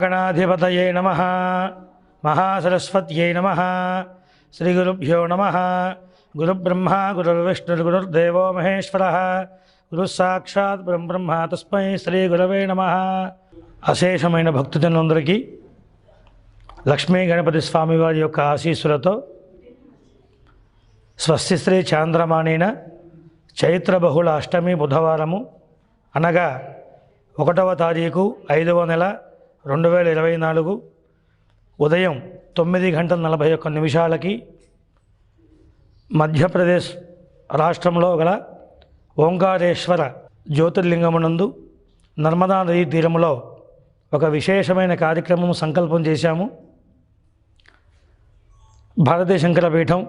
गणाधिपतये नमः महासरस्वत्यै नमः श्रीगुरुभ्यो नमः गुरुब्रह्मा गुरुर्विष्णुर्गुरुर्देवो महेश्वरः गुरुस्साक्षात् परब्रह्म तस्मै श्रीगुरवे नमः। అశేషమైన భక్తుజనులందరికీ లక్ష్మీ గణపతి స్వామి వారి యొక్క ఆశీస్సులతో స్వస్తి శ్రీ చాంద్రమానేన చైత్ర బహుళ అష్టమి బుధవారము అనగా 1వ తారీఖు 5వ నెల 2024 ఉదయం 9:41 మధ్యప్రదేశ్ రాష్ట్రంలో గల ఓంకారేశ్వర జ్యోతిర్లింగమునందు నర్మదా నదీ తీరములో ఒక విశేషమైన కార్యక్రమం సంకల్పం చేశాము. భారతీయ శంకర పీఠం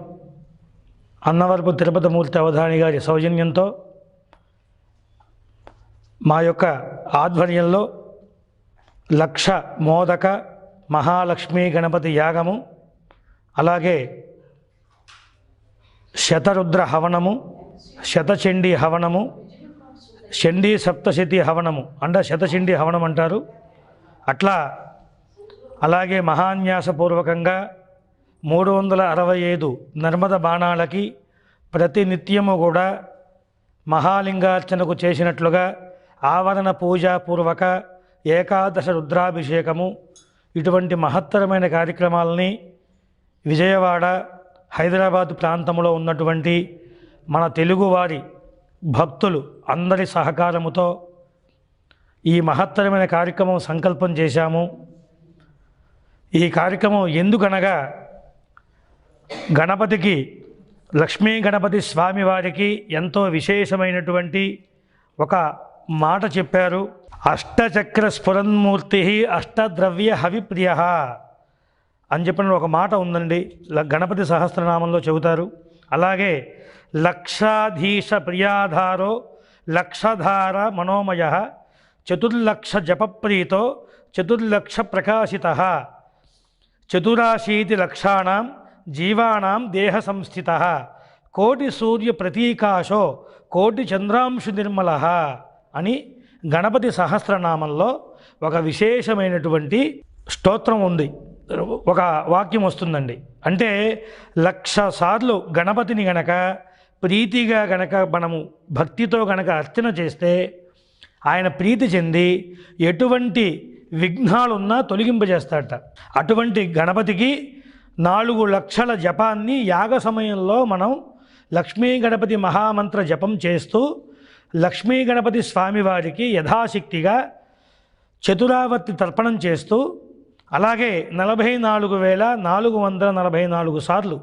అన్నవరపు తిరుపతి మూర్తి అవధాని గారి సౌజన్యంతో మా యొక్క ఆధ్వర్యంలో 1,00,000 మోదక మహాలక్ష్మీ గణపతి యాగము, అలాగే శతరుద్ర హవనము, శతచండీ హవనము, చండీ సప్తశతి హవనము అంటే శతచండీ హవనం అంటారు. అట్లా అలాగే మహాన్యాసపూర్వకంగా 365 నర్మద బాణాలకి ప్రతినిత్యము కూడా మహాలింగార్చనకు చేసినట్లుగా ఆవరణ పూజాపూర్వక ఏకాదశ రుద్రాభిషేకము, ఇటువంటి మహత్తరమైన కార్యక్రమాలని విజయవాడ హైదరాబాద్ ప్రాంతంలో ఉన్నటువంటి మన తెలుగువారి భక్తులు అందరి సహకారముతో ఈ మహత్తరమైన కార్యక్రమం సంకల్పం చేశాము. ఈ కార్యక్రమం ఎందుకనగా గణపతికి లక్ష్మీ గణపతి స్వామి వారికి ఎంతో విశేషమైనటువంటి ఒక మాట చెప్పారు. అష్టచక్ర స్ఫురన్మూర్తి అష్టద్రవ్య హవిప్రియ అని చెప్పిన ఒక మాట ఉందండి, గణపతి సహస్రనామంలో చెబుతారు. అలాగే లక్షాధీశ ప్రియాధారో లక్షధార మనోమయ చతుర్లక్ష జపప్రీతో చతుర్లక్ష ప్రకాశిత చతురాశీతి లక్షాణం జీవానాం దేహ సంస్థిత కోటి సూర్య ప్రతీకాశో కోటి చంద్రాంశు నిర్మల అని గణపతి సహస్రనామంలో ఒక విశేషమైనటువంటి స్తోత్రం ఉంది, ఒక వాక్యం వస్తుందండి. అంటే 1,00,000 సార్లు గణపతిని గనక ప్రీతిగా గనక మనము భక్తితో గనక అర్చన చేస్తే ఆయన ప్రీతి చెంది ఎటువంటి విఘ్నాలున్నా తొలగింపజేస్తాడట. అటువంటి గణపతికి 4,00,000 జపాన్ని యాగ సమయంలో మనం లక్ష్మీ గణపతి మహామంత్ర జపం చేస్తూ లక్ష్మీ గణపతి స్వామివారికి యథాశక్తిగా చతురావర్తి తర్పణం చేస్తూ అలాగే 44,444 సార్లు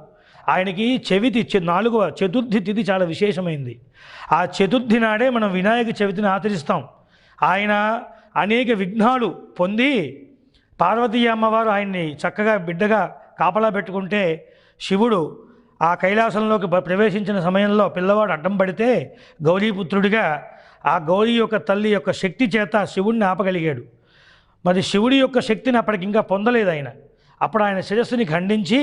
ఆయనకి చతుర్థి తిథి చాలా విశేషమైంది. ఆ చతుర్థి నాడే మనం వినాయక చవితిని ఆచరిస్తాం. ఆయన అనేక విఘ్నాలు పొంది పార్వతీ అమ్మవారు ఆయన్ని చక్కగా బిడ్డగా కాపలా పెట్టుకుంటే శివుడు ఆ కైలాసంలోకి ప్రవేశించిన సమయంలో పిల్లవాడు అడ్డం పడితే గౌరీపుత్రుడిగా ఆ గౌరీ యొక్క తల్లి యొక్క శక్తి చేత శివుడిని ఆపగలిగాడు. మరి శివుడి యొక్క శక్తిని అప్పటికి ఇంకా పొందలేదు ఆయన. అప్పుడు ఆయన శిరస్సుని ఖండించి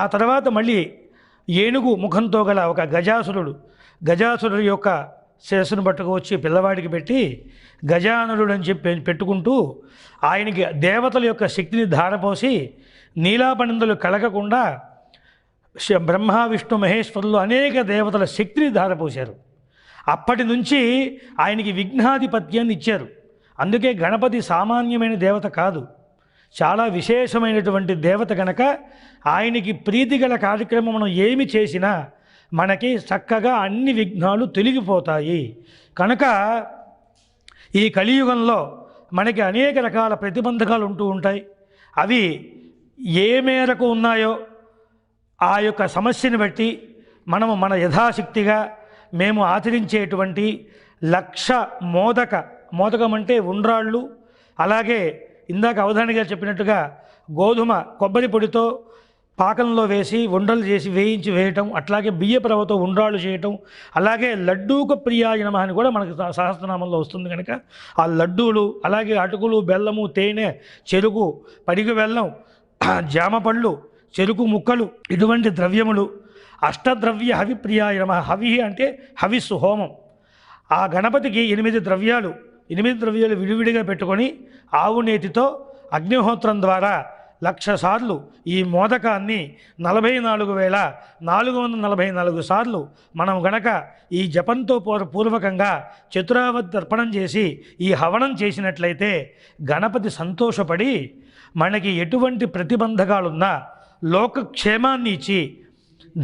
ఆ తర్వాత మళ్ళీ ఏనుగు ముఖంతో గల ఒక గజాసురుడు యొక్క శిరస్సును పట్టుకువచ్చి పిల్లవాడికి పెట్టి గజాననుడు అని చెప్పి పెట్టుకుంటూ ఆయనకి దేవతల యొక్క శక్తిని ధారపోసి నీలాపనిందులు కలగకుండా బ్రహ్మ విష్ణు మహేశ్వరులు అనేక దేవతల శక్తిని ధారపోశారు. అప్పటి నుంచి ఆయనకి విఘ్నాధిపత్యాన్ని ఇచ్చారు. అందుకే గణపతి సామాన్యమైన దేవత కాదు, చాలా విశేషమైనటువంటి దేవత కనుక ఆయనకి ప్రీతిగల కార్యక్రమం మనం ఏమి చేసినా మనకి చక్కగా అన్ని విఘ్నాలు తొలగిపోతాయి. కనుక ఈ కలియుగంలో మనకి అనేక రకాల ప్రతిబంధకాలు ఉంటూ ఉంటాయి. అవి ఏ మేరకు ఉన్నాయో ఆ యొక్క సమస్యను బట్టి మనము మన యథాశక్తిగా మేము ఆచరించేటువంటి 1,00,000 మోదకం అంటే ఉండ్రాళ్ళు, అలాగే ఇందాక అవధాని గారు చెప్పినట్టుగా గోధుమ కొబ్బరి పొడితో పాకంలో వేసి ఉండలు చేసి వేయటం, అట్లాగే బియ్యపు రవ్వతో ఉండ్రాళ్ళు చేయటం, అలాగే లడ్డూక ప్రియాయ నమః అని కూడా మనకు సహస్రనామంలో వస్తుంది కనుక ఆ లడ్డూలు, అలాగే అటుకులు, బెల్లము, తేనె, చెరుకు, పడిగ బెల్లం, జామ పళ్ళు, చెరుకు ముక్కలు, ఇటువంటి ద్రవ్యములు అష్టద్రవ్య హవిప్రియాయ నమః. హవి అంటే హవిస్సు, హోమం. ఆ గణపతికి 8 ద్రవ్యాలు విడివిడిగా పెట్టుకొని ఆవు నేతితో అగ్నిహోత్రం ద్వారా 1,00,000 సార్లు ఈ మోదకాన్ని 44,444 సార్లు మనం గనక ఈ జపంతో పూర్వకంగా చతురావత్ తర్పణం చేసి ఈ హవనం చేసినట్లయితే గణపతి సంతోషపడి మనకి ఎటువంటి ప్రతిబంధకాలున్నా లోకక్షేమాన్ని ఇచ్చి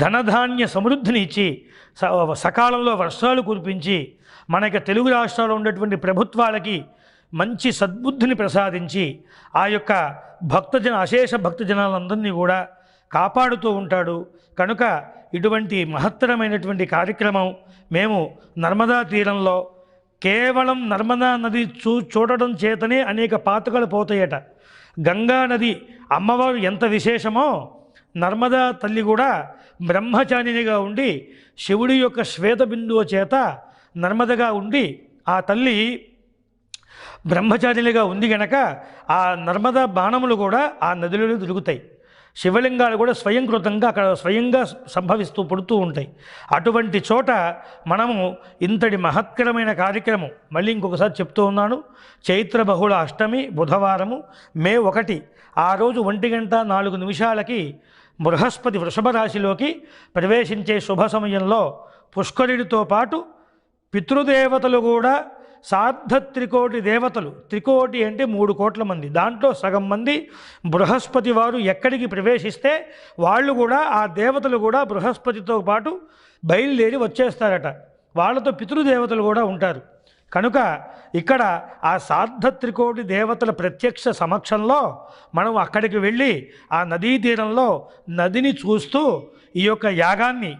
ధనధాన్య సమృద్ధిని ఇచ్చి సకాలంలో వర్షాలు కురిపించి మనకి తెలుగు రాష్ట్రాల్లో ఉన్నటువంటి ప్రభుత్వాలకి మంచి సద్బుద్ధిని ప్రసాదించి ఆ యొక్క అశేష భక్తజనాలందరినీ కూడా కాపాడుతూ ఉంటాడు. కనుక ఇటువంటి మహత్తరమైనటువంటి కార్యక్రమం మేము నర్మదా తీరంలో కేవలం నర్మదా నది చూడడం చేతనే అనేక పాతకాలు పోతాయట. గంగా నది అమ్మవారు ఎంత విశేషమో నర్మదా తల్లి కూడా బ్రహ్మచారిణిగా ఉండి శివుడి యొక్క శ్వేత బిందువు చేత నర్మదగా ఉండి ఆ తల్లి బ్రహ్మచారిణిగా ఉంది గనక ఆ నర్మదా బాణములు కూడా ఆ నదిలో దొరుకుతాయి. శివలింగాలు కూడా స్వయంకృతంగా అక్కడ స్వయంగా సంభవిస్తూ పుడుతూ ఉంటాయి. అటువంటి చోట మనము ఇంతటి మహత్కరమైన కార్యక్రమం మళ్ళీ ఇంకొకసారి చెప్తూ ఉన్నాను. చైత్ర బహుళ అష్టమి బుధవారము మే 1 ఆ రోజు 1:04 బృహస్పతి వృషభ రాశిలోకి ప్రవేశించే శుభ సమయంలో పుష్కరుడితో పాటు పితృదేవతలు కూడా సార్ధత్రికోటి దేవతలు, త్రికోటి అంటే 3 కోట్ల మంది, దాంట్లో సగం మంది బృహస్పతి వారు ఎక్కడికి ప్రవేశిస్తే వాళ్ళు కూడా ఆ దేవతలు కూడా బృహస్పతితో పాటు బయలుదేరి వచ్చేస్తారట. వాళ్ళతో పితృదేవతలు కూడా ఉంటారు. కనుక ఇక్కడ ఆ సార్ధత్రికోటి దేవతల ప్రత్యక్ష సమక్షంలో మనం అక్కడికి వెళ్ళి ఆ నదీ తీరంలో నదిని చూస్తూ ఈ యొక్క యాగాన్ని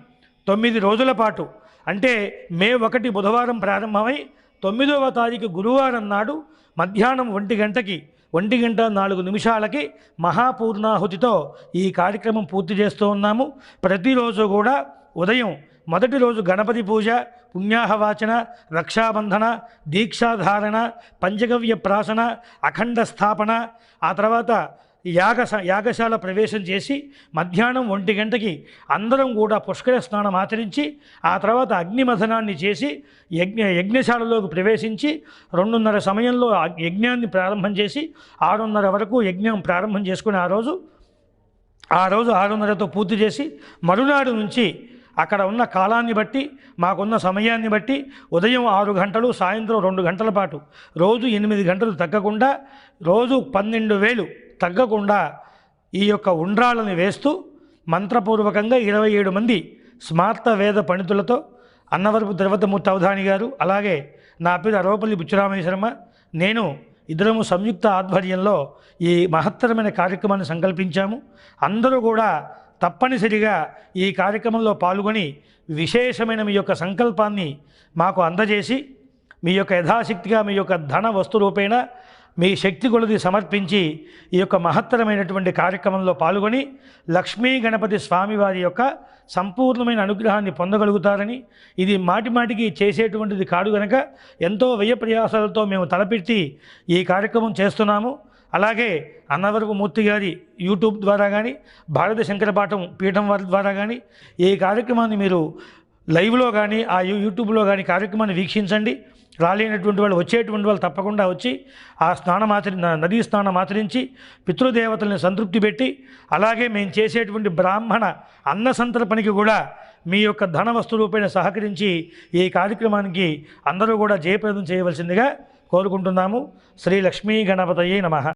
9 రోజుల పాటు అంటే మే 1 బుధవారం ప్రారంభమై 9వ తారీఖు గురువారం నాడు మధ్యాహ్నం 1:04 మహాపూర్ణాహుతితో ఈ కార్యక్రమం పూర్తి చేస్తూ ఉన్నాము. ప్రతిరోజు కూడా ఉదయం మొదటి రోజు గణపతి పూజ, పుణ్యాహవాచన, రక్షాబంధన, దీక్షాధారణ, పంచగవ్య ప్రాసన, అఖండ స్థాపన, ఆ తర్వాత యాగశాల ప్రవేశం చేసి మధ్యాహ్నం 1 అందరం కూడా పుష్కర స్నానం ఆచరించి ఆ తర్వాత అగ్నిమథనాన్ని చేసి యజ్ఞశాలలోకి ప్రవేశించి 2:30 సమయంలో యజ్ఞాన్ని ప్రారంభం చేసి 6:30 వరకు యజ్ఞం ప్రారంభం చేసుకుని ఆ రోజు 6:30తో పూర్తి చేసి మరునాడు నుంచి అక్కడ ఉన్న కాలాన్ని బట్టి మాకున్న సమయాన్ని బట్టి ఉదయం 6 గంటలు సాయంత్రం 2 గంటల పాటు రోజు 8 గంటలు తగ్గకుండా రోజు 12,000 తగ్గకుండా ఈ యొక్క ఉండ్రాళ్ళని వేస్తూ మంత్రపూర్వకంగా 27 మంది స్మార్త వేద పండితులతో అన్నవరపు ద్రవతమూర్తి అవధాని గారు, అలాగే నా పేరు అరవపల్లి బుచ్చిరామయ్య శర్మ, నేను ఇద్దరము సంయుక్త ఆధ్వర్యంలో ఈ మహత్తరమైన కార్యక్రమాన్ని సంకల్పించాము. అందరూ కూడా తప్పనిసరిగా ఈ కార్యక్రమంలో పాల్గొని విశేషమైన మీ యొక్క సంకల్పాన్ని మాకు అందజేసి మీ యొక్క యథాశక్తిగా మీ యొక్క ధన వస్తు రూపేణ మీ శక్తి కొలది సమర్పించి ఈ యొక్క మహత్తరమైనటువంటి కార్యక్రమంలో పాల్గొని లక్ష్మీ గణపతి స్వామివారి యొక్క సంపూర్ణమైన అనుగ్రహాన్ని పొందగలుగుతారని, ఇది మాటిమాటికి చేసేటువంటిది కాదు కనుక ఎంతో వ్యయ ప్రయాసాలతో మేము తలపెట్టి ఈ కార్యక్రమం చేస్తున్నాము. అలాగే అన్నవరపు మూర్తి గారి యూట్యూబ్ ద్వారా కానీ భారత శంకరపాఠం పీఠం వారి ద్వారా కానీ ఈ కార్యక్రమాన్ని మీరు లైవ్లో కానీ ఆ యూట్యూబ్లో కానీ కార్యక్రమాన్ని వీక్షించండి. రాలేనటువంటి వాళ్ళు వచ్చేటువంటి వాళ్ళు తప్పకుండా వచ్చి ఆ నదీ స్నానం ఆచరించి పితృదేవతల్ని సంతృప్తి పెట్టి అలాగే మేము చేసేటువంటి బ్రాహ్మణ అన్న సంతర్పణకి కూడా మీ యొక్క ధన వస్తు రూపేణ సహకరించి ఈ కార్యక్రమానికి అందరూ కూడా జయప్రదం చేయవలసిందిగా కోరుకుంటున్నాము. శ్రీ లక్ష్మీ గణపతయే నమః.